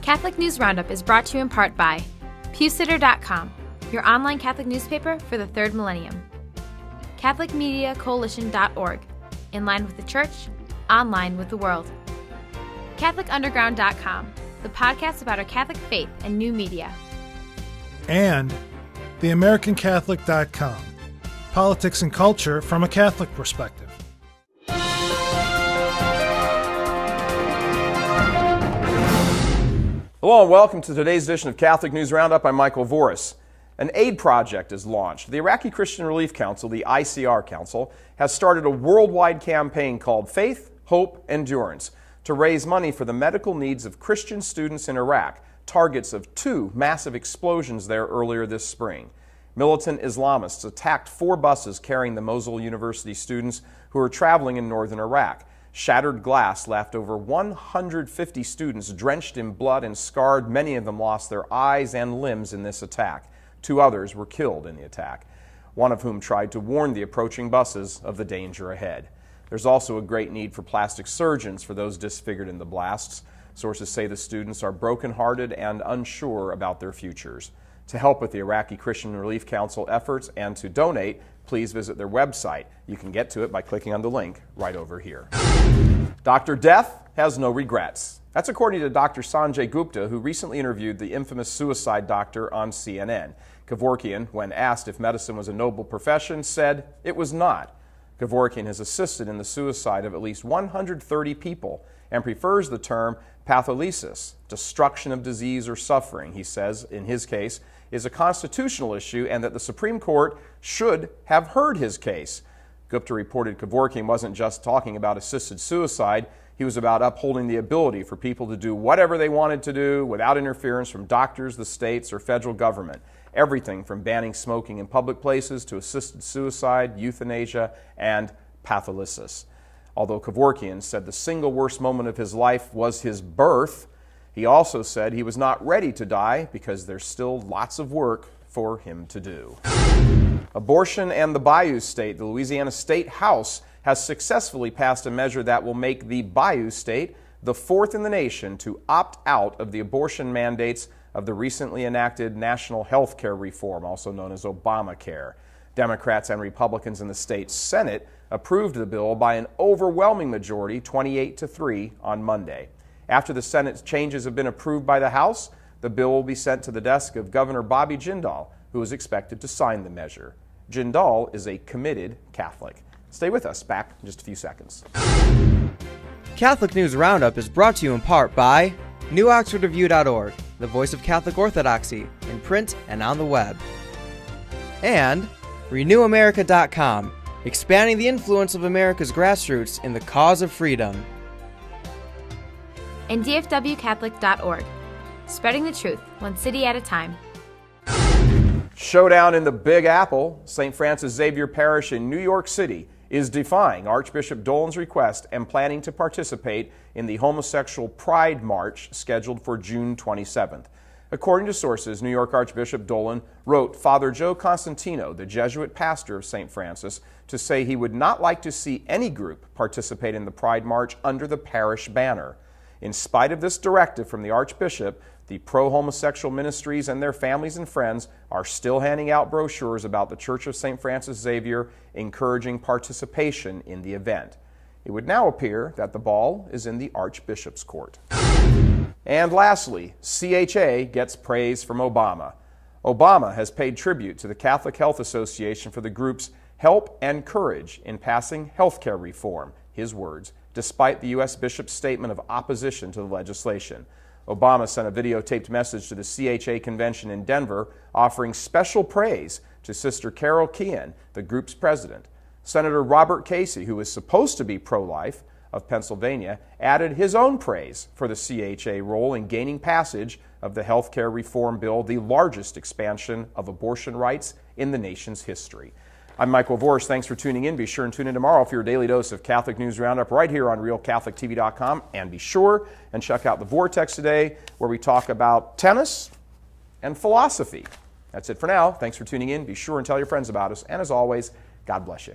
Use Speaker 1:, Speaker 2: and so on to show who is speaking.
Speaker 1: Catholic News Roundup is brought to you in part by PewSitter.com, your online Catholic newspaper for the third millennium. CatholicMediaCoalition.org, in line with the Church, online with the world. CatholicUnderground.com, the podcast about our Catholic faith and new media.
Speaker 2: And TheAmericanCatholic.com, politics and culture from a Catholic perspective.
Speaker 3: Hello and welcome to today's edition of Catholic News Roundup. I'm Michael Voris. An aid project is launched. The Iraqi Christian Relief Council, the ICR Council, has started a worldwide campaign called Faith, Hope, Endurance to raise money for the medical needs of Christian students in Iraq, targets of two massive explosions there earlier this spring. Militant Islamists attacked 4 buses carrying the Mosul University students who were traveling in northern Iraq. Shattered glass left over 150 students drenched in blood and scarred. Many of them lost their eyes and limbs in this attack. 2 others were killed in the attack, one of whom tried to warn the approaching buses of the danger ahead. There's also a great need for plastic surgeons for those disfigured in the blasts. Sources say the students are brokenhearted and unsure about their futures. To help with the Iraqi Christian Relief Council efforts and to donate, please visit their website. You can get to it by clicking on the link right over here. Dr. Death has no regrets. That's according to Dr. Sanjay Gupta, who recently interviewed the infamous suicide doctor on CNN. Kevorkian, when asked if medicine was a noble profession, said it was not. Kevorkian has assisted in the suicide of at least 130 people and prefers the term patholysis, destruction of disease or suffering. He says, in his case, is a constitutional issue and that the Supreme Court should have heard his case. Gupta reported Kevorkian wasn't just talking about assisted suicide. He was about upholding the ability for people to do whatever they wanted to do without interference from doctors, the states, or federal government. Everything from banning smoking in public places to assisted suicide, euthanasia, and patholysis. Although Kevorkian said the single worst moment of his life was his birth, he also said he was not ready to die because there's still lots of work for him to do. Abortion and the Bayou State. The Louisiana State House has successfully passed a measure that will make the Bayou State the 4th in the nation to opt out of the abortion mandates of the recently enacted national health care reform, also known as Obamacare. Democrats and Republicans in the state Senate approved the bill by an overwhelming majority, 28-3, on Monday. After the Senate changes have been approved by the House, the bill will be sent to the desk of Governor Bobby Jindal, who is expected to sign the measure. Jindal is a committed Catholic. Stay with us. Back in just a few seconds.
Speaker 4: Catholic News Roundup is brought to you in part by NewOxfordReview.org, the voice of Catholic Orthodoxy, in print and on the web. And RenewAmerica.com, expanding the influence of America's grassroots in the cause of freedom.
Speaker 1: And DFWCatholic.org, spreading the truth, one city at a time.
Speaker 3: Showdown in the Big Apple. St. Francis Xavier Parish in New York City is defying Archbishop Dolan's request and planning to participate in the homosexual Pride March scheduled for June 27th. According to sources, New York Archbishop Dolan wrote Father Joe Constantino, the Jesuit pastor of St. Francis, to say he would not like to see any group participate in the Pride March under the parish banner. In spite of this directive from the Archbishop, the pro-homosexual ministries and their families and friends are still handing out brochures about the Church of St. Francis Xavier, encouraging participation in the event. It would now appear that the ball is in the Archbishop's court. And lastly, CHA gets praise from Obama. Obama has paid tribute to the Catholic Health Association for the group's help and courage in passing health care reform, his words, despite the U.S. bishop's statement of opposition to the legislation. Obama sent a videotaped message to the CHA convention in Denver offering special praise to Sister Carol Keehan, the group's president. Senator Robert Casey, who is supposed to be pro-life, of Pennsylvania, added his own praise for the CHA role in gaining passage of the health care reform bill, the largest expansion of abortion rights in the nation's history. I'm Michael Voris. Thanks for tuning in. Be sure and tune in tomorrow for your daily dose of Catholic News Roundup right here on RealCatholicTV.com. And be sure and check out The Vortex today, where we talk about tennis and philosophy. That's it for now. Thanks for tuning in. Be sure and tell your friends about us. And as always, God bless you.